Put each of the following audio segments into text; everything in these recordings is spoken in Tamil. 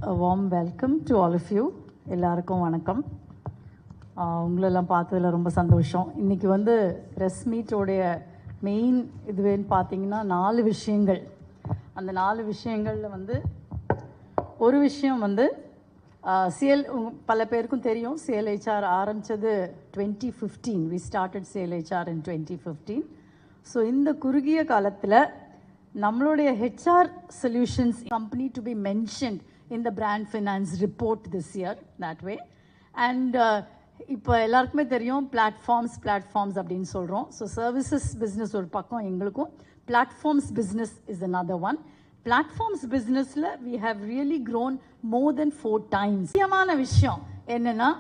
A warm welcome to all of you. எல்லாருக்கும் வணக்கம். உங்களெல்லாம் பார்த்ததில் ரொம்ப சந்தோஷம். இன்றைக்கி வந்து ப்ரெஸ் மீட்டோடைய மெயின் இதுவேன்னு பார்த்தீங்கன்னா 4 விஷயங்கள். அந்த 4 விஷயங்களில் வந்து ஒரு விஷயம் வந்து பல பேருக்கும் தெரியும், CLHR ஆரம்பித்தது 2015. We started CLHR in 2015. So இந்த குறுகிய காலத்தில் நம்மளுடைய HR Solutions company to be mentioned in the Brand Finance report this year, that way. And இப்போ எல்லாருக்குமே தெரியும் பிளாட்ஃபார்ம்ஸ் அப்படின்னு சொல்கிறோம். ஸோ சர்வீசஸ் பிஸ்னஸ் ஒரு பக்கம், எங்களுக்கும் platforms business is another one. Platforms பிஸ்னஸில் we have really grown more than 4 times. முக்கியமான விஷயம் என்னென்னா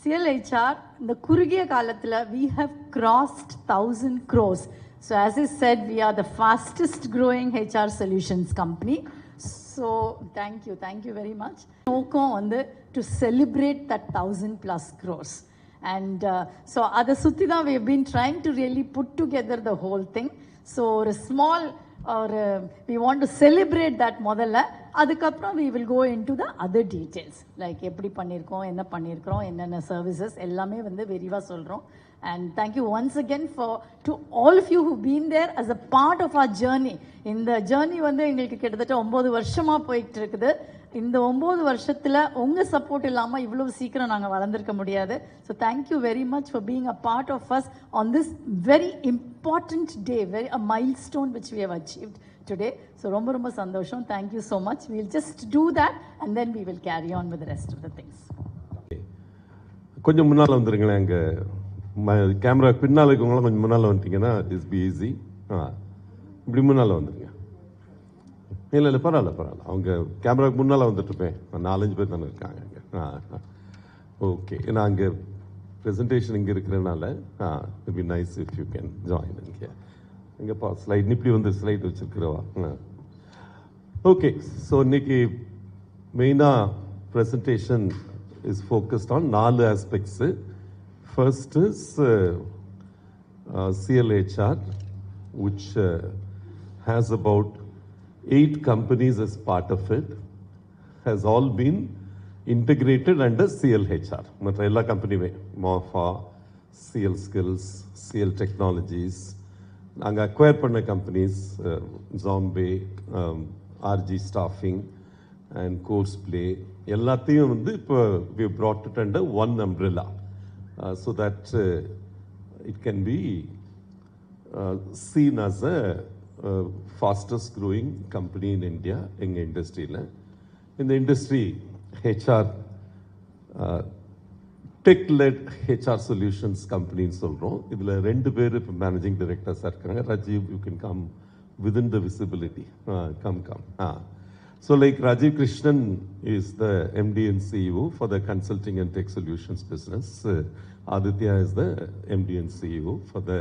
CLHR இந்த குறுகிய காலத்தில் we have crossed 1,000 crores. So as I said, we are the fastest growing HR solutions company. So thank you very much. நோக்கம் வந்து to celebrate that 1,000+ crores. And so அதை சுற்றி தான் we have been trying to really put together the whole thing. So ஒரு small we want to celebrate that முதல்ல, அதுக்கப்புறம் we will go into the other details, like எப்படி பண்ணியிருக்கோம், என்ன பண்ணியிருக்கிறோம், என்னென்ன சர்வீசஸ் எல்லாமே வந்து விரிவாக சொல்கிறோம். And thank you once again to all of you who've been there as a part of our journey. இந்த ஜேர்னி வந்து எங்களுக்கு கிட்டத்தட்ட 9 வருஷமாக போயிட்டு இருக்குது. இந்த 9 வருஷத்தில் உங்கள் சப்போர்ட் இல்லாமல் இவ்வளோ சீக்கிரம் நாங்கள் வளர்ந்துருக்க முடியாது. So thank you very much for being a part of us on this very important day, a milestone which we have achieved today. So ரொம்ப ரொம்ப சந்தோஷம். Thank you so much. Will just do that and then we will carry on with rest of the things. கொஞ்சம் முன்னால் வந்துருங்களேன், அங்கே கேமரா பின்னால் இருக்கவங்களாம் கொஞ்சம் முன்னால் வந்துட்டீங்கன்னா இட்ஸ் பி ஈஸி. இப்படி முன்னால் வந்துருங்க. இல்லை பரவாயில்ல, அவங்க கேமராவுக்கு முன்னால் வந்துட்டுருப்பேன். 4-5 பேர் தானே இருக்காங்க அங்கே. ஓகே, ஏன்னா அங்கே ப்ரெசன்டேஷன் இங்கே இருக்கிறதுனால it be nice if you can join. இங்கேப்பா ஸ்லைட் இப்படி வந்து ஸ்லைட் வச்சுருக்கிறவா. ஓகே, ஸோ இன்னைக்கு மெயினாக presentation is focused on 4 aspects. First is CLHR, which has about 8 companies as part of it, has all been integrated under CLHR. மற்ற எல்லா கம்பெனியுமே MOFA, CL Skills, CL Technologies, நாங்கள் அக்வயர் பண்ண companies Zombie, RG Staffing and Courseplay எல்லாத்தையும் வந்து இப்போ we brought it under one umbrella. So that it can be seen as a fastest growing company in India in industry. In the industry, HR tech-led HR solutions company in சொல்றோம். இதில் 2 பேர் இப்போ மேனேஜிங் டைரக்டர்ஸாக இருக்காங்க. Rajiv, you can come within the visibility. Come. So like Rajiv Krishnan is the MD and CEO for the consulting and tech solutions business. Aditya is the MD and CEO for the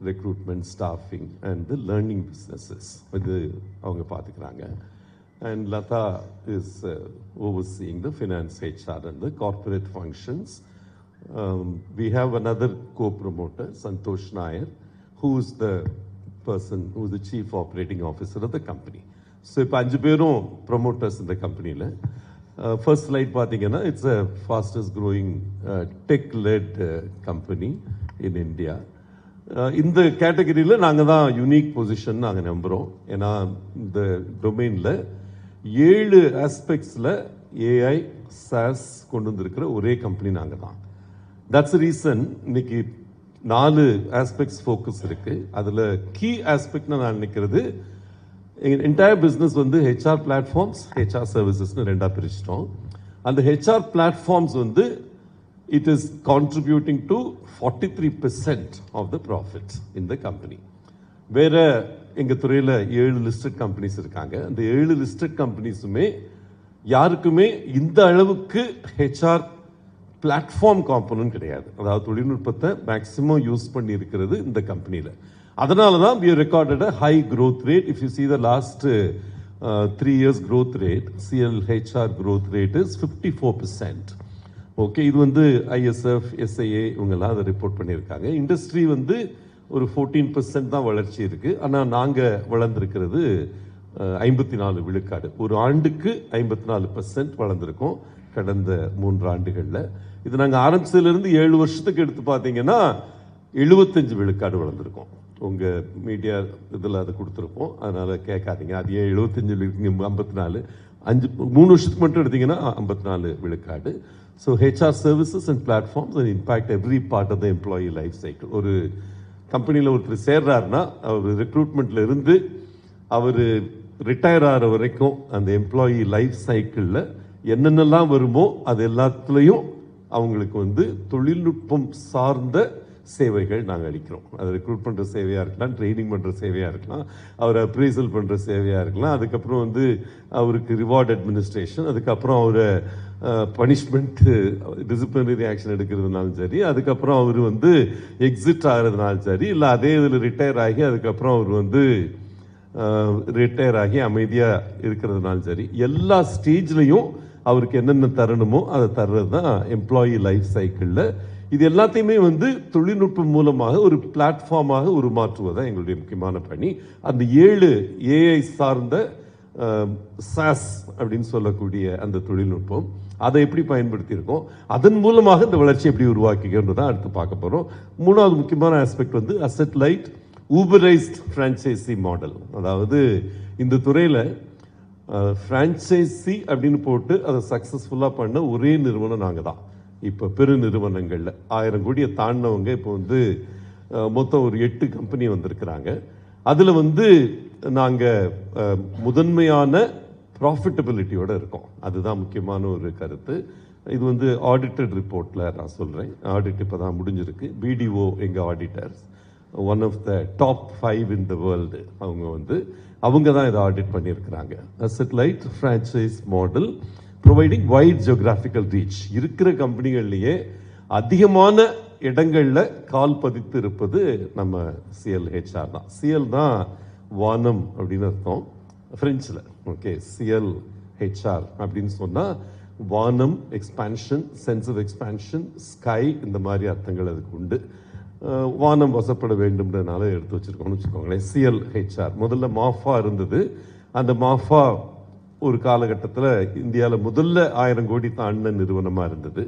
recruitment, staffing and the learning businesses. இது அவங்க பார்த்துக்கிறாங்க. And Lata is overseeing the finance, HR and the corporate functions. We have another co-promoter, Santosh Nair, who is the the chief operating officer of the company. So இப்போ 5 பேரும் ப்ரொமோட்டர்ஸ் இந்த கம்பெனியில். ஃபர்ஸ்ட் ஸ்லைட் பார்த்தீங்கன்னா it's a fastest growing tech-let company in India. இந்த கேட்டகரியில் நாங்கள் தான் யூனிக் பொசிஷன் நாங்கள் நம்புகிறோம். ஏன்னா இந்த டொமைனில் 7 ஆஸ்பெக்ட்ஸில் AI SaaS கொண்டு வந்திருக்கிற ஒரே கம்பெனி நாங்கள் தான். தட்ஸ் ரீசன் இன்னைக்கு 4 ஆஸ்பெக்ட்ஸ் ஃபோக்கஸ் இருக்குது. அதில் கீ ஆஸ்பெக்ட்னு நான் நினைக்கிறது என்டையர் பிஸ்னஸ் வந்து HR பிளாட்ஃபார்ம்ஸ், HR சர்வீசஸ்னு 2ஆக பிரிச்சிட்டோம். அந்த HR பிளாட்ஃபார்ம்ஸ் வந்து it is contributing to 43% of the profit in the company. வேற எங்கள் துறையில் 7 லிஸ்டட் கம்பெனிஸ் இருக்காங்க. அந்த 7 லிஸ்டட் கம்பெனிஸுமே யாருக்குமே இந்த அளவுக்கு HR பிளாட்ஃபார்ம் காம்பனன்ட் கிடையாது. அதாவது தொழில்நுட்பத்தை மேக்சிமம் யூஸ் பண்ணி இருக்கிறது இந்த கம்பெனியில். அதனால தான் we recorded a high growth rate. If you see the last 3 years growth rate, CLHR growth rate is 54%. Okay, இது வந்து ISF, SIA இவங்கெல்லாம் அதை ரிப்போர்ட் பண்ணியிருக்காங்க. இண்டஸ்ட்ரி வந்து ஒரு 14% தான் வளர்ச்சி இருக்குது. ஆனால் நாங்கள் வளர்ந்துருக்கிறது 54 விழுக்காடு. ஒரு ஆண்டுக்கு 54% வளர்ந்துருக்கும் கடந்த 3 ஆண்டுகளில். இது நாங்கள் ஆரம்பிச்சதுலேருந்து 7 வருஷத்துக்கு எடுத்து பார்த்தீங்கன்னா 75 விழுக்காடு வளர்ந்துருக்கோம். உங்கள் மீடியா இதில் அதை கொடுத்துருப்போம், அதனால் கேட்காதீங்க அது ஏன் 75 54, 3 வருஷத்துக்கு மட்டும் எடுத்தீங்கன்னா 54 விழுக்காடு. So HR services and platforms and impact every part of the employee life cycle. ஒரு கம்பெனியில் ஒருத்தர் சேர்றாருன்னா அவர் ரெக்ரூட்மெண்ட்டில் இருந்து அவர் ரிட்டையர் ஆகிற வரைக்கும் அந்த எம்ப்ளாயி லைஃப் சைக்கிளில் என்னென்னலாம் வருமோ அது எல்லாத்துலேயும் அவங்களுக்கு தொழில்நுட்பம் சார்ந்த சேவைகள் நாங்கள் அளிக்கிறோம். அது ரெக்ரூட் பண்ணுற சேவையாக இருக்கலாம், ட்ரைனிங் பண்ணுற சேவையாக இருக்கலாம், அவரை அப்ரைசல் பண்ணுற சேவையாக இருக்கலாம், அதுக்கப்புறம் அவருக்கு ரிவார்ட் அட்மினிஸ்ட்ரேஷன், அதுக்கப்புறம் அவரை பனிஷ்மெண்ட்டு டிசிப்ளினரி ஆக்ஷன் எடுக்கிறதுனாலும் சரி, அதுக்கப்புறம் அவர் எக்ஸிட் ஆகிறதுனாலும் சரி, இல்லை அதே இதில் ரிட்டையர் ஆகி அதுக்கப்புறம் அவர் ரிட்டையர் ஆகி அமைதியாக இருக்கிறதுனாலும் சரி, எல்லா ஸ்டேஜ்லையும் அவருக்கு என்னென்ன தரணுமோ அதை தர்றது தான் எம்ப்ளாயி லைஃப் சைக்கிளில். இது எல்லாத்தையுமே தொழில்நுட்பம் மூலமாக ஒரு பிளாட்ஃபார்மாக உருமாற்றுவதுதான் எங்களுடைய முக்கியமான பணி. அந்த 7 ஏஐ சார்ந்த சாஸ் அப்படின்னு சொல்லக்கூடிய அந்த தொழில்நுட்பம் அதை எப்படி பயன்படுத்தியிருக்கோம், அதன் மூலமாக இந்த வளர்ச்சி எப்படி உருவாக்கிக்கிறது தான் அடுத்து பார்க்க போகிறோம். 3வது முக்கியமான aspect asset light uberised franchisee model. அதாவது இந்த துறையில் ஃப்ரான்ச்சைசி அப்படின்னு போட்டு அதை சக்ஸஸ்ஃபுல்லாக பண்ண ஒரே நிறுவனம் நாங்கள் தான். இப்போ பெரு நிறுவனங்களில் 1000 கோடியை தாண்டினவங்க இப்போ மொத்தம் ஒரு 8 கம்பெனி வந்திருக்கிறாங்க. அதில் நாங்கள் முதன்மையான ப்ராஃபிட்டபிலிட்டியோடு இருக்கோம். அதுதான் முக்கியமான ஒரு கருத்து. இது ஆடிட்டட் ரிப்போர்ட்டில் நான் சொல்கிறேன். ஆடிட் இப்போ தான் முடிஞ்சிருக்கு. பிடிஓ எங்கள் auditors one of the top 5 in the world. அவங்க தான் இதை ஆடிட் பண்ணியிருக்கிறாங்க. Asset light franchise model providing wide geographical reach. இருக்கிற கம்பெனிகள்லேயே அதிகமான இடங்களில் கால் பதித்து இருப்பது நம்ம சிஎல்ஹெச்ஆர் தான். சிஎல் தான் வானம் அப்படின்னு அர்த்தம் ஃப்ரெஞ்சில். ஓகே, சிஎல்ஹெச்ஆர் அப்படின்னு சொன்னால் வானம், expansion, sense of expansion, sky, இந்த மாதிரி அர்த்தங்கள் அதுக்கு உண்டு. வானம் வசப்பட வேண்டும்ன்றதுனால எடுத்து வச்சுருக்கோம்னு வச்சுக்கோங்களேன். சிஎல்ஹெச்ஆர் முதல்ல மாஃபா இருந்தது. அந்த மாஃபா ஒரு காலகட்டத்தில் இந்தியாவில் முதல்ல 1000 கோடி தாண்டின நிறுவனமாக இருந்தது.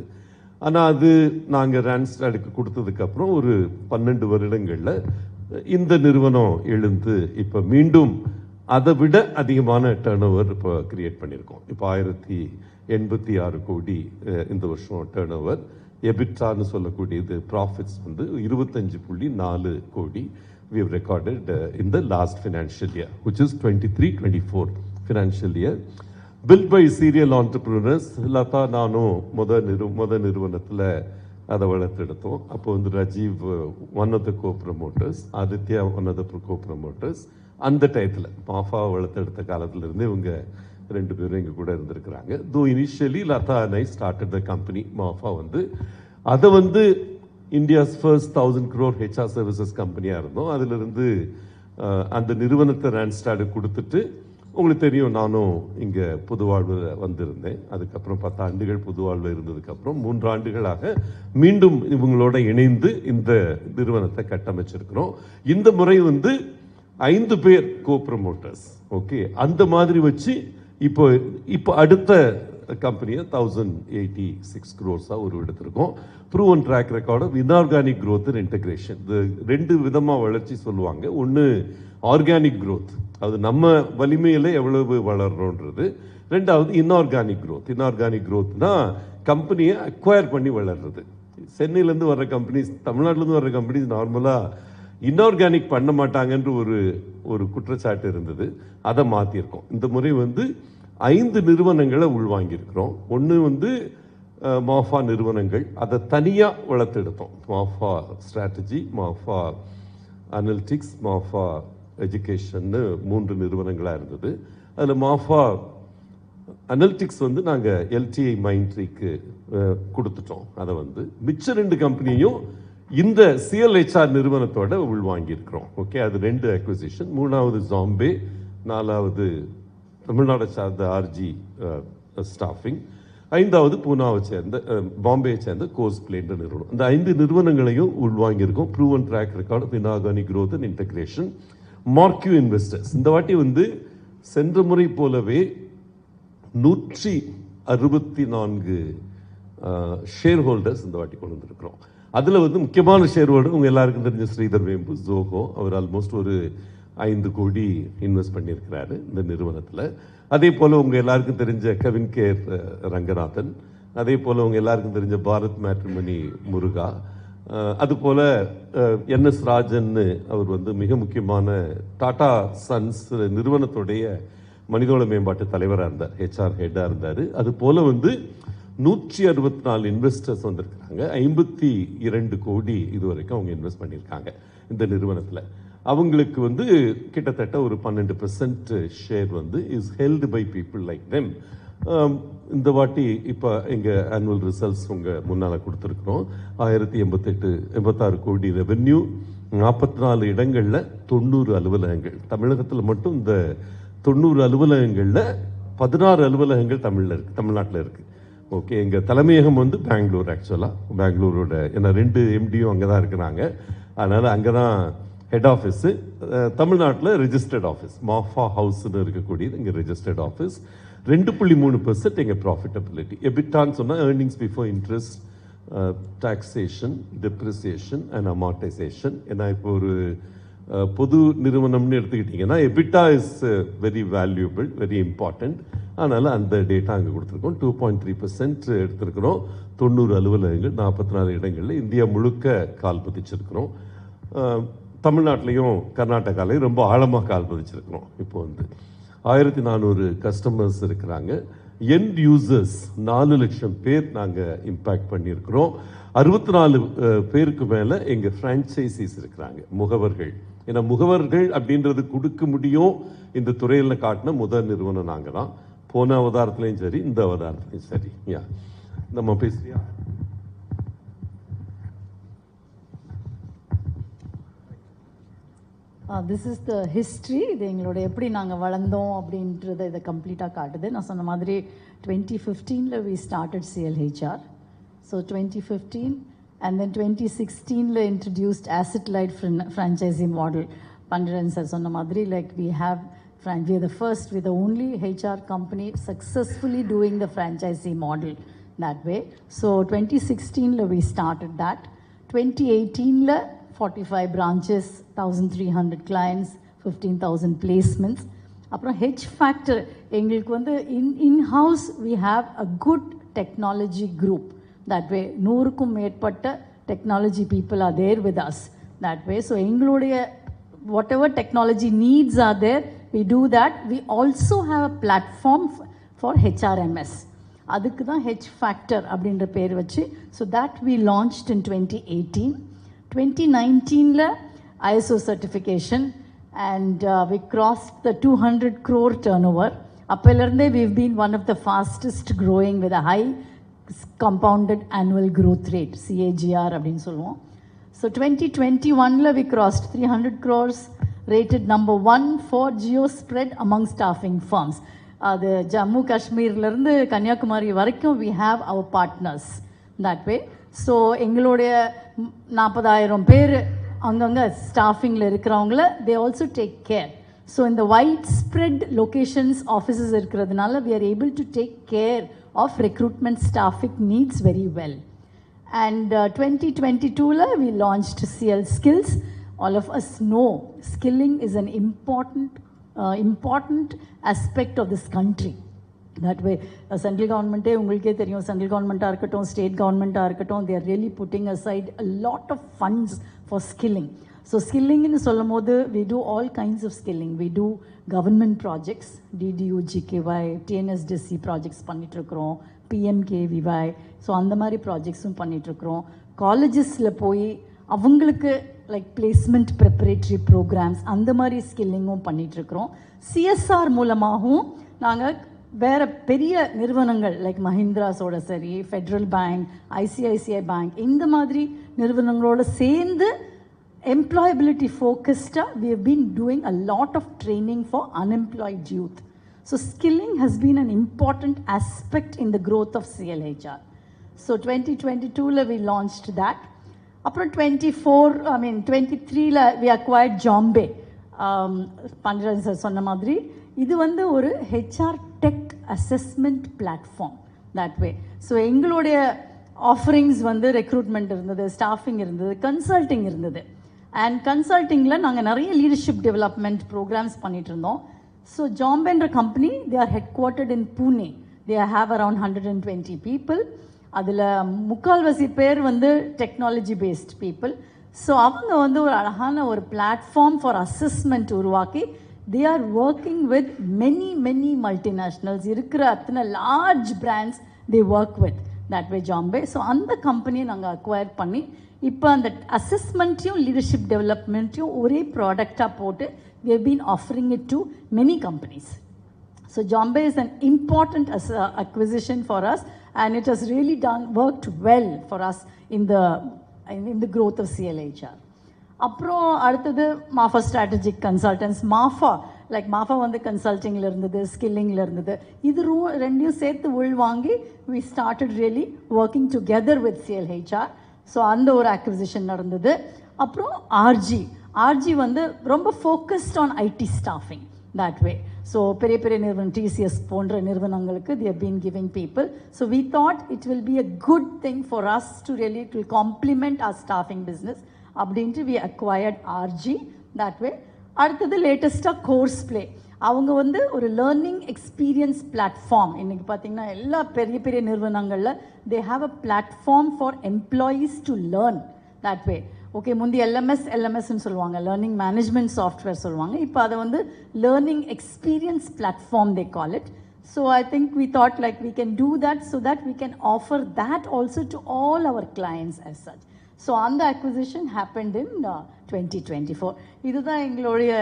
ஆனால் அது நாங்கள் ரான்ஸ்டாடுக்கு கொடுத்ததுக்கப்புறம் ஒரு 12 வருடங்களில் இந்த நிறுவனம் எழுந்து இப்போ மீண்டும் அதை விட அதிகமான டேர்ன் ஓவர் இப்போ கிரியேட் பண்ணியிருக்கோம். இப்போ 1086 கோடி இந்த வருஷம் டேர்ன் ஓவர். எபிட்டான்னு சொல்லக்கூடியது ப்ராஃபிட்ஸ் 25.4 கோடி we have recorded in the last financial year, which is 23-24 financial year. Built by serial entrepreneurs. Latha நானும் முத நிறுவனத்தில் அதை வளர்த்தெடுத்தோம். அப்போ Rajiv one of the co promoters, Aditya one of the co promoters. அந்த டயத்தில் மாஃபா வளர்த்தெடுத்த காலத்திலிருந்து இவங்க 2 பேரும் எங்கள் கூட இருந்திருக்கிறாங்க. Though initially Latha and I started the company Mafa. அதை India's first 1000 crore HR services கம்பெனியாக இருந்தோம். அதிலிருந்து அந்த நிறுவனத்தை ரான்ஸ்டாடு கொடுத்துட்டு, உங்களுக்கு தெரியும் நானும் இங்கே புதுவாழ்வில் வந்திருந்தேன். அதுக்கப்புறம் 10 ஆண்டுகள் புதுவாழ்வில் இருந்ததுக்கப்புறம் 3 ஆண்டுகளாக மீண்டும் இவங்களோட இணைந்து இந்த நிறுவனத்தை கட்டமைச்சிருக்கிறோம். இந்த முறை 5 பேர் கோ ப்ரமோட்டர்ஸ். ஓகே, அந்த மாதிரி வச்சு இப்போ அடுத்த கம்பெனியை 1086 crores உருவெடுத்திருக்கோம். Proven track record of inorganic growth and integration. இது 2 விதமாக வளர்ச்சி சொல்லுவாங்க. ஒன்று ஆர்கானிக் க்ரோத், அது நம்ம வலிமையில் எவ்வளவு வளர்றோன்றது. 2வது இன்ஆர்கானிக் க்ரோத். இன்ஆர்கானிக் க்ரோத்னா கம்பெனியை அக்வயர் பண்ணி வளர்றது. சென்னையிலேருந்து வர்ற கம்பெனிஸ், தமிழ்நாட்டிலேருந்து வர்ற கம்பெனிஸ் நார்மலாக இன்ஆர்கானிக் பண்ண மாட்டாங்கன்ற ஒரு குற்றச்சாட்டு இருந்தது. அதை மாற்றிருக்கோம். இந்த முறை 5 நிறுவனங்களை உள்வாங்கியிருக்கிறோம். ஒன்று மாஃபா நிறுவனங்கள், அதை தனியாக வளர்த்தெடுத்தோம். மாஃபா ஸ்ட்ராட்டஜி, மாஃபா அனலிட்டிக்ஸ், மாஃபா எஜுகேஷன்னு 3 நிறுவனங்களாக இருந்தது. அதில் மாஃபா அனலிட்டிக்ஸ் நாங்கள் எல்டிஐ மைண்ட்ரிக்கு கொடுத்துட்டோம். அதை மிச்ச 2 கம்பெனியும் இந்த சிஎல்ஹெச்ஆர் நிறுவனத்தோட உள்வாங்கியிருக்கிறோம். ஓகே, அது 2 அக்விசிஷன். 3வது ஜாம்பே, 4வது தமிழ்நாடை சார்ந்த ஆர்ஜி ஸ்டாஃபிங், 5வது பூனாவை சேர்ந்த பாம்பேயை சேர்ந்த கோஸ் பிளேன்ற நிறுவனம். இந்த 5 நிறுவனங்களையும் உள்வாங்கியிருக்கோம். Proven track record of inorganic growth and integration. Marquee investors இந்த வாட்டி சென்ற முறை போலவே 164 ஷேர் ஹோல்டர்ஸ் இந்த வாட்டி கொண்டு வந்திருக்கிறோம். அதில் வந்து முக்கியமான ஷேர் ஹோல்டர் உங்கள் எல்லாருக்கும் தெரிஞ்ச ஸ்ரீதர் வேம்பு ஜோகோ. அவர் ஆல்மோஸ்ட் ஒரு 5 கோடி இன்வெஸ்ட் பண்ணியிருக்கிறாரு இந்த நிறுவனத்தில். அதே போல் உங்கள் எல்லாருக்கும் தெரிஞ்ச கவின் கேர் ரங்கநாதன், அதே போல் உங்கள் எல்லாருக்கும் தெரிஞ்ச பாரத் மேட்ரிமணி முருகா, அதுபோல் NS ராஜன்னு அவர் வந்து மிக முக்கியமான டாடா சன்ஸ் நிறுவனத்துடைய மனிதவள மேம்பாட்டு தலைவராக இருந்தார், HR ஹெட்டாக இருந்தார். அது போல் வந்து 164 இன்வெஸ்டர்ஸ் வந்திருக்கிறாங்க. 52 கோடி இதுவரைக்கும் அவங்க இன்வெஸ்ட் பண்ணியிருக்காங்க இந்த நிறுவனத்தில். அவங்களுக்கு வந்து கிட்டத்தட்ட ஒரு 12% ஷேர் வந்து is held by people like them. இந்த வாட்டி இப்போ எங்கள் ஆனுவல் ரிசல்ட்ஸ் உங்கள் முன்னால் கொடுத்துருக்குறோம். 1086 கோடி ரெவென்யூ, 44 இடங்களில் 90 அலுவலகங்கள். தமிழகத்தில் மட்டும் இந்த 90 அலுவலகங்களில் 16 அலுவலகங்கள் தமிழ்நாட்டில் இருக்குது. ஓகே, எங்கள் தலைமையகம் வந்து பெங்களூர். ஆக்சுவலாக பெங்களூரோட ஏன்னா 2 MDயும் அங்கே தான் இருக்கிறாங்க. அதனால் அங்கே தான் ஹெட் ஆஃபீஸு. தமிழ்நாட்டில் ரெஜிஸ்டர்ட் ஆஃபீஸ் மாஃபா ஹவுஸ்ன்னு இருக்கக்கூடியது இங்கே ரெஜிஸ்டர்ட் ஆஃபீஸ். 2.3% எங்கள் ப்ராஃபிட்டபிலிட்டி. எபிட்டான்னு சொன்னால் earnings before interest, taxation, depreciation and amortisation. ஏன்னா இப்போ ஒரு பொது நிறுவனம்னு எடுத்துக்கிட்டிங்கன்னா EBITDA is very valuable, very important. அதனால் அந்த டேட்டா அங்கே கொடுத்துருக்கோம். 2.3% எடுத்திருக்கிறோம். 90 அலுவலகங்கள், 44 இடங்களில் இந்தியா முழுக்க கால் பதிச்சிருக்கிறோம். தமிழ்நாட்டிலையும் கர்நாடகாலையும் ரொம்ப ஆழமாக கால் பதிச்சிருக்கிறோம். இப்போ வந்து 1400 கஸ்டமர்ஸ் இருக்கிறாங்க. எண்ட் யூசர்ஸ் 4 லட்சம் பேர் நாங்கள் இம்பேக்ட் பண்ணியிருக்கிறோம். 64 பேருக்கு மேலே எங்கள் ஃப்ரான்ச்சைசிஸ் இருக்கிறாங்க, முகவர்கள். ஏன்னா முகவர்கள் அப்படின்றது கொடுக்க முடியும் இந்த துறையில் காட்டின முதல் நிறுவனம் நாங்கள் தான். போன அவதாரத்துலையும் சரி, இந்த அவதாரத்துலையும் சரி. நம்ம பேசுறியா? This is the history. இது எங்களோட எப்படி நாங்கள் வளர்ந்தோம் அப்படின்றத இதை கம்ப்ளீட்டாக காட்டுது. நான் சொன்ன மாதிரி 2015 we started CLHR. So 2015 and then 2016 introduced asset light franchisee model. Pandiran sir சொன்ன மாதிரி like we are the first, we're the only HR company successfully doing the franchisee model that way. So 2016 we started that. 2018 45 branches, 1,300 clients, 15,000 placements. அப்புறம் H factor எங்களுக்கு வந்து in-house we have a good technology group. That way 100க்கும் மேற்பட்ட technology people are there with us that way. So எங்களுடைய whatever technology needs are there, we do that. We also have a platform for HRMS. அதுக்கு தான் H factor அப்படின்ற பேர் வச்சு. So that we launched in 2018. 2019 ISO certification and we crossed the 200 crore turnover. அப்போலேருந்தே we've been one of the fastest growing with a high compounded annual growth rate, CAGR அப்படின்னு சொல்லுவோம். So 2021 we crossed 300 crores, rated number 1 for geo spread among staffing firms. அது ஜம்மு காஷ்மீர்லேருந்து கன்னியாகுமரி வரைக்கும் we have our partners that way. So எங்களுடைய 40,000 பேர் அங்கங்கே ஸ்டாஃபிங்கில் இருக்கிறவங்கள they also take care. So இந்த வைட் ஸ்ப்ரெட் லொக்கேஷன்ஸ் ஆஃபீஸஸ் இருக்கிறதுனால we are able to take care of recruitment staffing needs very well. And 2022 we launched CL Skills. All of us know skilling is an important aspect of this country. That way central government உங்களுக்கே தெரியும், சென்ட்ரல் கவர்மெண்ட்டாக இருக்கட்டும், ஸ்டேட் கவர்மெண்ட்டாக இருக்கட்டும், they are really putting aside a lot of funds for skilling. So skillingனு சொல்லும் போது we do all kinds of skilling. We do government projects, DDU, GKY, TNSDC projects பண்ணிகிட்ருக்குறோம், PMKVY. So அந்த மாதிரி ப்ராஜெக்ட்ஸும் பண்ணிகிட்ருக்குறோம். காலேஜஸில் போய் அவங்களுக்கு லைக் பிளேஸ்மெண்ட் ப்ரிப்பரேட்டரி ப்ரோக்ராம்ஸ் அந்த மாதிரி ஸ்கில்லிங்கும் பண்ணிகிட்ருக்குறோம். CSR மூலமாகவும் நாங்கள் வேறு பெரிய நிறுவனங்கள் லைக் மஹிந்திராஸோட சரி, ஃபெட்ரல் பேங்க், ICICI பேங்க், இந்த மாதிரி நிறுவனங்களோட சேர்ந்து எம்ப்ளாயபிலிட்டி ஃபோக்கஸ்டாக we have been doing a lot of training for unemployed youth. So skilling has been an important aspect in the growth of CLHR. So 2022 we launched that. அப்புறம் 23 we acquired Jombay. Pandiran sir சொன்ன மாதிரி இது வந்து ஒரு HR tech assessment platform that way. So எங்களுடைய ஆஃபரிங்ஸ் வந்து ரெக்ரூட்மெண்ட் இருந்தது, ஸ்டாஃபிங் இருந்தது, கன்சல்டிங் இருந்தது. அண்ட் கன்சல்டிங்கில் நாங்கள் நிறைய லீடர்ஷிப் டெவலப்மெண்ட் ப்ரோக்ராம்ஸ் பண்ணிட்டு இருந்தோம். ஸோ ஜாம்பேன்ற company, they are headquartered in Pune. They have around 120 people. அதில் முக்கால்வாசி பேர் வந்து டெக்னாலஜி பேஸ்ட் பீப்புள். ஸோ அவங்க வந்து ஒரு அழகான ஒரு பிளாட்ஃபார்ம் ஃபார் அசஸ்மெண்ட் உருவாக்கி they are working with many multinationals. இருக்கிற அத்தனை large brands they work with that way Jombay. So அந்த கம்பெனியை நாங்கள் அக்வயர் பண்ணி இப்போ அந்த அசஸ்மெண்ட்டையும் லீடர்ஷிப் டெவலப்மெண்ட்டையும் ஒரே ப்ராடக்டாக போட்டு we have been offering it to many companies. So Jombay is an important acquisition for us, and it has really worked well for us in the growth of CLHR. அப்புறம் அடுத்தது மாஃபா ஸ்ட்ராட்டஜிக் கன்சல்டன்ஸ். மாஃபா வந்து கன்சல்டிங்கில் இருந்தது, ஸ்கில்லிங்கில் இருந்தது. இது ரெண்டையும் சேர்த்து உள்வாங்கி we started really working together with CLHR. So அந்த ஒரு அக்விசிஷன் நடந்தது. அப்புறம் ஆர்ஜி வந்து ரொம்ப focused on IT staffing that way. So பெரிய பெரிய நிறுவனம் டிசிஎஸ் போன்ற நிறுவனங்களுக்கு they have been giving people. So we thought it will be a good thing for us to really to complement our staffing business. அப்படின்ட்டு we acquired RG that way. அடுத்தது லேட்டஸ்ட்டாக கோர்ஸ் ப்ளே. அவங்க வந்து ஒரு லேர்னிங் எக்ஸ்பீரியன்ஸ் பிளாட்ஃபார்ம். இன்றைக்கி பார்த்தீங்கன்னா எல்லா பெரிய பெரிய நிறுவனங்களில் they have a platform for employees to learn that way. Okay, முந்தி எல்எம்எஸ்ன்னு சொல்லுவாங்க, லேர்னிங் மேனேஜ்மெண்ட் சாஃப்ட்வேர் சொல்லுவாங்க. இப்போ அதை வந்து learning experience platform they call it. So I think we thought like we can do that so that we can offer that also to all our clients as such. So on the acquisition happened in 2024. இதுதான் எங்களுடைய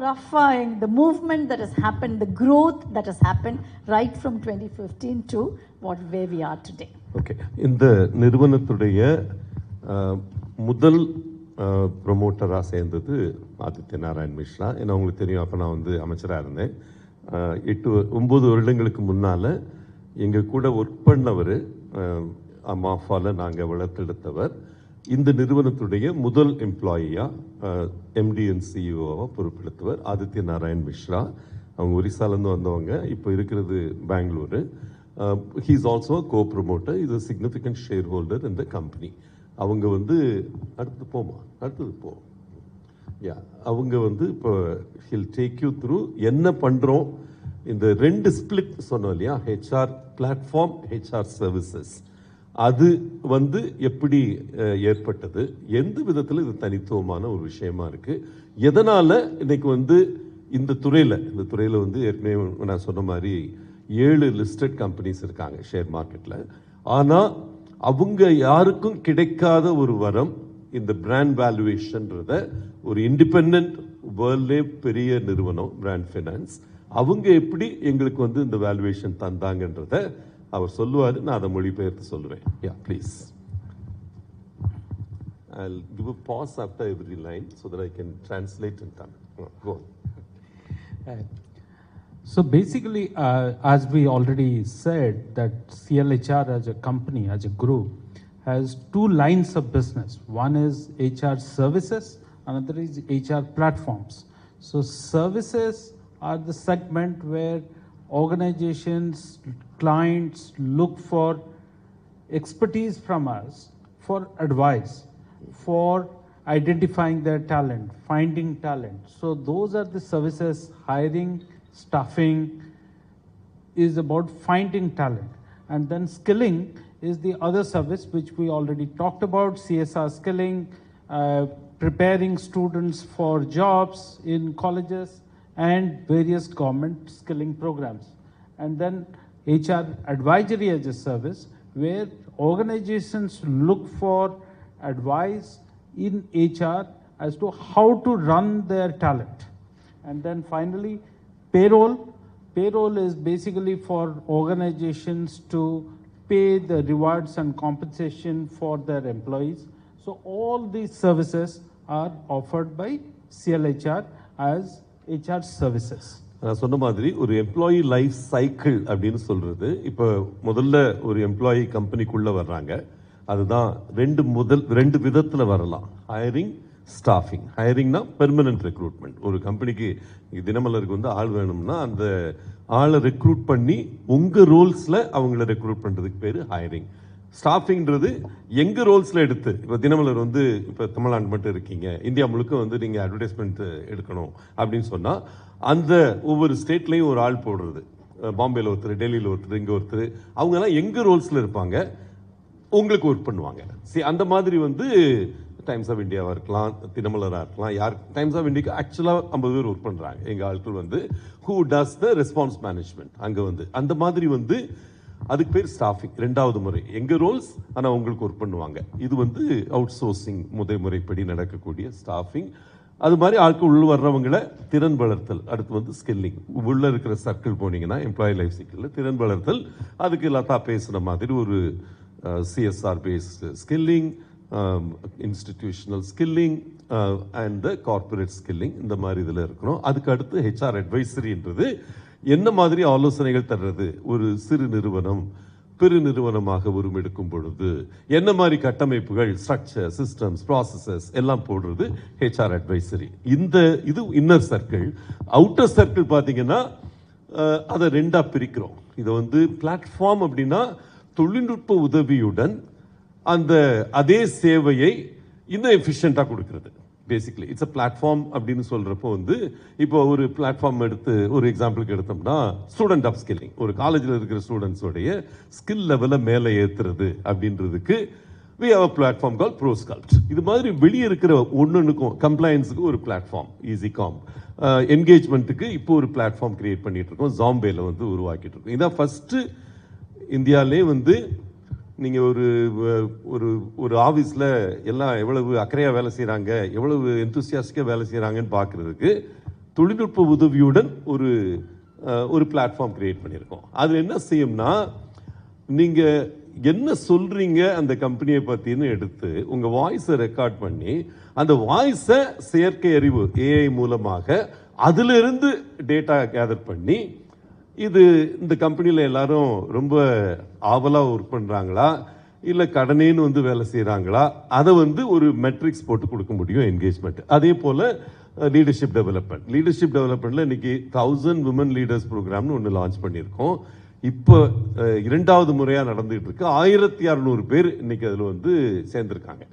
ரஃபாக the movement that has happened, the growth that has happened right from 2015 to where we are today. Okay, இந்த நிறுவனத்துடைய முதல் ப்ரொமோட்டராக சேர்ந்தது ஆதித்ய நாராயண் மிஸ்ரா. ஏன்னா உங்களுக்கு தெரியும், அப்போ நான் வந்து அமைச்சராக இருந்தேன். 8-9 வருடங்களுக்கு முன்னால் எங்கள் கூட ஒர்க் பண்ணவர், மாஃபாவில் நாங்கள் வளர்த்தெடுத்தவர். இந்த நிறுவனத்துடைய முதல் எம்ப்ளாயியாக எம்டி அண்ட் சிஇஓவாக பொறுப்பெடுத்தவர் ஆதித்ய நாராயண் மிஸ்ரா. அவங்க ஒரிசாலேருந்து வந்தவங்க, இப்போ இருக்கிறது Bengaluru. He is also co promoter, is a significant share holder இந்த கம்பெனி. அவங்க வந்து அடுத்தது போ யா அவங்க வந்து இப்போ ஹில் டேக் யூ த்ரூ என்ன பண்ணுறோம். இந்த 2 ஸ்பிளிட் சொன்னோம் இல்லையா, ஹெச்ஆர் பிளாட்ஃபார்ம், ஹெச்ஆர் சர்வீசஸ். அது வந்து எப்படி ஏற்பட்டது, எந்த விதத்தில் இது தனித்துவமான ஒரு விஷயமா இருக்குது, எதனால் இன்னைக்கு வந்து இந்த துறையில் வந்து ஏற்கனவே நான் சொன்ன மாதிரி 7 லிஸ்டட் கம்பெனிஸ் இருக்காங்க ஷேர் மார்க்கெட்டில். ஆனால் அவங்க யாருக்கும் கிடைக்காத ஒரு வரம் இந்த பிராண்ட் வேல்யூவேஷன்றத ஒரு இண்டிபெண்ட் வேர்ல்ட்லே பெரிய நிறுவனம் பிராண்ட் ஃபைனான்ஸ், அவங்க எப்படி எங்களுக்கு வந்து இந்த வேல்யூவேஷன் தந்தாங்கன்றத அவர் சொல்லுவார். நான் அதை மொழிபெயர்த்து சொல்லுவேன். யா please. I'll give a pause after every line so that I can translate in Tamil. Go on. So basically, as we already said, that CLHR as a company, as a group, has 2 lines of business. One is HR services, another is HR platforms. So services are the segment where organizations, clients look for expertise from us for advice, for identifying their talent, finding talent. So those are the services. Hiring, staffing is about finding talent. And then skilling is the other service which we already talked about, CSR skilling, preparing students for jobs in colleges and various government skilling programs. And then HR advisory as a service, where organizations look for advice in HR as to how to run their talent. And then finally, payroll is basically for organizations to pay the rewards and compensation for their employees. So all these services are offered by CLHR as HR services. நான் சொன்ன மாதிரி ஒரு எம்ப்ளாயி லைஃப் சைக்கிள் அப்படின்னு சொல்றது, இப்போ முதல்ல ஒரு எம்ப்ளாயி கம்பெனிக்குள்ள வர்றாங்க, அதுதான் 2 விதத்தில் வரலாம். Hiring, staffing. ஹையரிங்னா பெர்மனன்ட் ரெக்ரூட்மெண்ட். ஒரு கம்பெனிக்கு தினமலருக்கு வந்து ஆள் வேணும்னா அந்த ஆளை ரெக்ரூட் பண்ணி உங்கள் ரோல்ஸில் அவங்கள ரெக்ரூட் பண்ணுறதுக்கு பேர் ஹையரிங். ஸ்டாஃபிங்கிறது எங்கள் ரோல்ஸில் எடுத்து, இப்போ தினமலர் வந்து இப்போ தமிழ்நாடு மட்டும் இருக்கீங்க, இந்தியா முழுக்க வந்து நீங்கள் அட்வர்டைஸ்மெண்ட் எடுக்கணும் அப்படின்னு சொன்னால் அந்த ஒவ்வொரு ஸ்டேட்லேயும் ஒரு ஆள் போடுறது. பாம்பேயில் ஒருத்தர், டெல்லியில் ஒருத்தர், இங்கே ஒருத்தர், அவங்கெல்லாம் எங்கள் ரோல்ஸில் இருப்பாங்க, உங்களுக்கு ஒர்க் பண்ணுவாங்க. சரி, அந்த மாதிரி வந்து டைம்ஸ் ஆஃப் இந்தியாவாக இருக்கலாம், தினமலராக இருக்கலாம், யார் டைம்ஸ் ஆஃப் இந்தியாவுக்கு ஆக்சுவலாக 50 பேர் ஒர்க் பண்ணுறாங்க. எங்கள் ஆட்கள் வந்து who does the response management அங்கே வந்து அந்த மாதிரி வந்து அதுக்கு பேர் ஸ்டாஃபிங். 2வது முறை எங்கள் ரோல்ஸ் ஆனால் உங்களுக்கு ஒர்க் பண்ணுவாங்க. இது வந்து அவுட் சோர்சிங் முறைப்படி நடக்கக்கூடிய ஸ்டாஃபிங். அது மாதிரி ஆட்கள் உள்ள வர்றவங்களை திறன் வளர்த்தல். அடுத்து வந்து ஸ்கில்லிங். உள்ள இருக்கிற சர்க்கிள் போனீங்கன்னா எம்ப்ளாயி லைஃப் சைக்கிளில் திறன் வளர்த்தல், அதுக்கு லதா பேசுகிற மாதிரி ஒரு CSR based skilling, institutional skilling and the corporate skilling, இந்த மாதிரி இதில் இருக்கிறோம். அதுக்கு அடுத்து HR அட்வைசரின்றது என்ன மாதிரி ஆலோசனைகள் தர்றது, ஒரு சிறு நிறுவனம் பெரு நிறுவனமாக உருவெடுக்கும் பொழுது என்ன மாதிரி கட்டமைப்புகள், ஸ்ட்ரக்சர், சிஸ்டம்ஸ், ப்ராசஸஸ் எல்லாம் போடுறது HR அட்வைசரி. இது இன்னர் சர்க்கிள். அவுட்டர் சர்க்கிள் பார்த்தீங்கன்னா அதை 2ஆக பிரிக்கிறோம். இதை வந்து பிளாட்ஃபார்ம் அப்படின்னா தொழில்நுட்ப உதவியுடன் அந்த அதே சேவையை இன்னும் எஃபிஷியண்டாக கொடுக்கிறது. பேசிக்கலி இட்ஸ் அ பிளாட்ஃபார்ம் அப்படின்னு சொல்கிறப்போ வந்து இப்போ ஒரு பிளாட்ஃபார்ம் எடுத்து ஒரு எக்ஸாம்பிளுக்கு எடுத்தோம்னா ஸ்டூடெண்ட் அப் ஸ்கில்லிங். ஒரு காலேஜில் இருக்கிற ஸ்டூடெண்ட்ஸோடைய ஸ்கில் லெவலை மேலே ஏற்றுறது அப்படின்றதுக்கு we have a platform called ProSculpt. இது மாதிரி வெளியே இருக்கிற ஒன்றுக்கும் கம்ப்ளைன்ஸுக்கு ஒரு பிளாட்ஃபார்ம் ஈஸிகாம், என்கேஜ்மெண்ட்டுக்கு இப்போ ஒரு பிளாட்ஃபார்ம் கிரியேட் பண்ணிட்டு இருக்கோம், ஜாம்பேல வந்து உருவாக்கிட்டு இருக்கோம். இதான் ஃபர்ஸ்ட் இந்தியாவிலே வந்து நீங்கள் ஒரு ஆஃபீஸில் எல்லாம் எவ்வளவு அக்கறையாக வேலை செய்கிறாங்க, எவ்வளவு எந்தூசியாஸ்டிக்காக வேலை செய்கிறாங்கன்னு பார்க்குறதுக்கு தொழில்நுட்ப உதவியுடன் ஒரு பிளாட்ஃபார்ம் கிரியேட் பண்ணியிருக்கோம். அதில் என்ன செய்யும்னா நீங்கள் என்ன சொல்கிறீங்க அந்த கம்பெனியை பற்றின்னு எடுத்து உங்கள் வாய்ஸை ரெக்கார்ட் பண்ணி அந்த வாய்ஸை செயற்கை அறிவு AI மூலமாக அதிலிருந்து டேட்டா கேதர் பண்ணி இது இந்த கம்பெனியில் எல்லாரும் ரொம்ப ஆவலாக ஒர்க் பண்ணுறாங்களா இல்லை கடனேன்னு வந்து வேலை செய்கிறாங்களா, அதை வந்து ஒரு மெட்ரிக்ஸ் போட்டு கொடுக்க முடியும் என்கேஜ்மெண்ட். அதே போல் லீடர்ஷிப் டெவலப்மெண்ட்டில் இன்னைக்கு 1000 விமன் லீடர்ஸ் ப்ரோக்ராம்னு ஒன்று லான்ச் பண்ணியிருக்கோம். இப்போ 2வது முறையாக நடந்துகிட்டு இருக்கு. 1600 பேர் இன்னைக்கு அதில் வந்து சேர்ந்துருக்காங்க.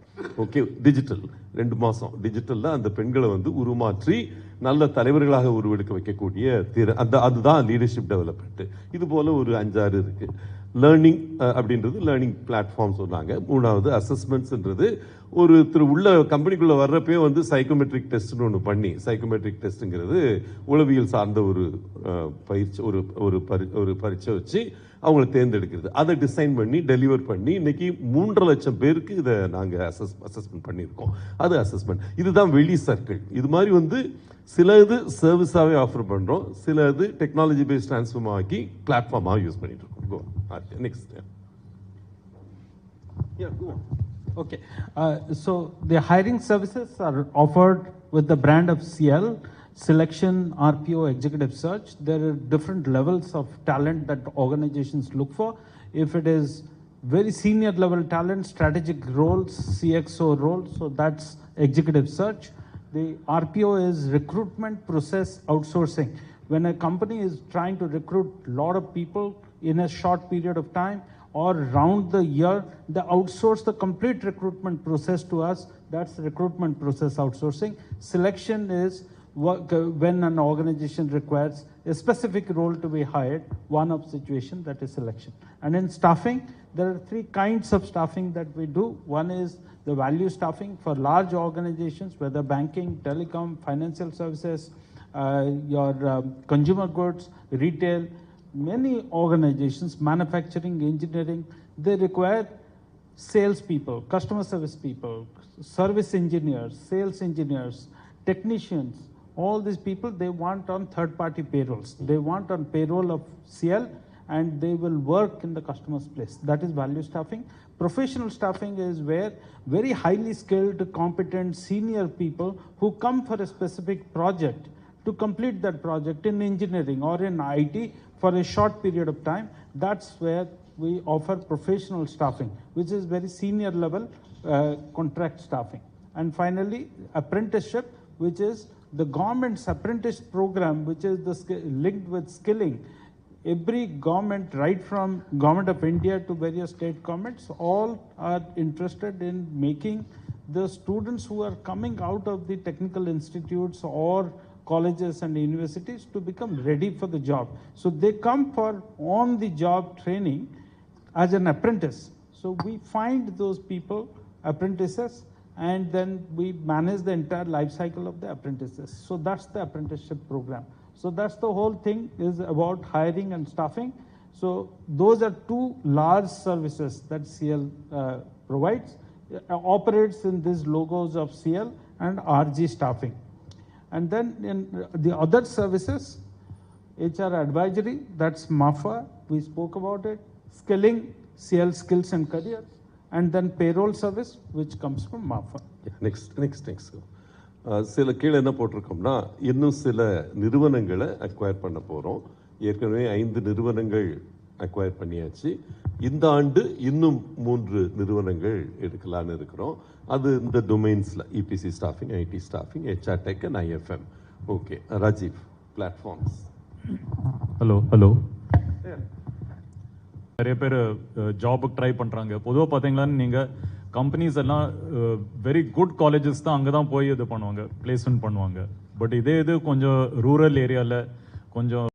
ஓகே, டிஜிட்டல் 2 மாதம் டிஜிட்டலில் அந்த பெண்களை வந்து உருமாற்றி நல்ல தலைவர்களாக உருவெடுக்க வைக்கக்கூடிய அதுதான் லீடர்ஷிப் டெவலப்மெண்ட். இது போல ஒரு 5-6 இருக்கு. லேர்னிங் அப்படின்றது லேர்னிங் பிளாட்ஃபார்ம் சொன்னாங்க. 3வது அசஸ்மெண்ட்ஸ்ன்றது ஒருத்தர் உள்ள கம்பெனிக்குள்ளே வர்றப்பே வந்து சைக்கோமெட்ரிக் டெஸ்ட்னு ஒன்று பண்ணி, சைக்கோமெட்ரிக் டெஸ்ட்டுங்கிறது உளவியல் சார்ந்த ஒரு பயிற்சி, ஒரு பரீட்சை வச்சு அவங்கள தேர்ந்தெடுக்கிறது. அதை டிசைன் பண்ணி டெலிவர் பண்ணி இன்னைக்கு 3.5 லட்சம் பேருக்கு இதை நாங்கள் அசஸ்மெண்ட் பண்ணியிருக்கோம். அது அசஸ்மெண்ட். இதுதான் வெளி சர்க்கிள். இது மாதிரி வந்து சில இது சர்வீஸாகவே ஆஃபர் பண்ணுறோம், சில இது டெக்னாலஜி பேஸ்ட் ட்ரான்ஸ்ஃபார்ம் ஆக்கி பிளாட்ஃபார்மாக யூஸ் பண்ணிட்டு இருக்கோம். Next. Okay, so the hiring services are offered with the brand of CL, selection, RPO, executive search. There are different levels of talent that organizations look for. If it is very senior level talent, strategic roles, CXO roles, so that's executive search. The RPO is recruitment process outsourcing. When a company is trying to recruit a lot of people in a short period of time or round the year, they outsource the complete recruitment process to us. That's recruitment process outsourcing. Selection is when an organization requires a specific role to be hired, one of situation, that is selection. And in staffing, there are 3 kinds of staffing that we do. One is the value staffing for large organizations, whether banking, telecom, financial services, your consumer goods, retail. Many organizations, manufacturing, engineering, they require salespeople, customer service people, service engineers, sales engineers, technicians. All these people, they want on third-party payrolls. They want on payroll of CL and they will work in the customer's place. That is value staffing. Professional staffing is where very highly skilled, competent, senior people who come for a specific project to complete that project in engineering or in IT for a short period of time. That's where we offer professional staffing, which is very senior level contract staffing. And finally, apprenticeship, which is the government's apprentice program, which is linked with skilling. Every government, right from Government of India to various state governments, all are interested in making the students who are coming out of the technical institutes or colleges and universities to become ready for the job. So they come for on-the-job training as an apprentice. So we find those people, apprentices, and then we manage the entire life cycle of the apprentices. So that's the apprenticeship program. So that's the whole thing is about hiring and staffing. So those are two large services that CL provides, operates in these logos of CL and RG staffing. And then in the other services, HR advisory, that's MAFA, we spoke about it, skilling, CL skills and careers, and then payroll service, which comes from MAFA. Next சில கீழே என்ன போட்டிருக்கோம்னா இன்னும் சில நிறுவனங்களை அக்வயர் பண்ண போகிறோம். ஏற்கனவே 5 நிறுவனங்கள் அக்வயர் பண்ணியாச்சு. இந்த ஆண்டு இன்னும் 3 நிறுவனங்கள் எடுக்கலான்னு இருக்கிறோம். அது இந்த டொமைன்ஸில் EPC staffing, IT staffing, HR tech and IFM. Okay, Rajeev, platforms. Hello நிறைய பேர் ஜாபுக்கு ட்ரை பண்ணுறாங்க. பொதுவாக பார்த்தீங்களா நீங்கள் கம்பெனிஸ் எல்லாம் வெரி குட் காலேஜஸ் தான் அங்கே தான் போய் இது பண்ணுவாங்க, பிளேஸ்மெண்ட் பண்ணுவாங்க. பட் இதே இது கொஞ்சம் ரூரல் ஏரியாவில் கொஞ்சம்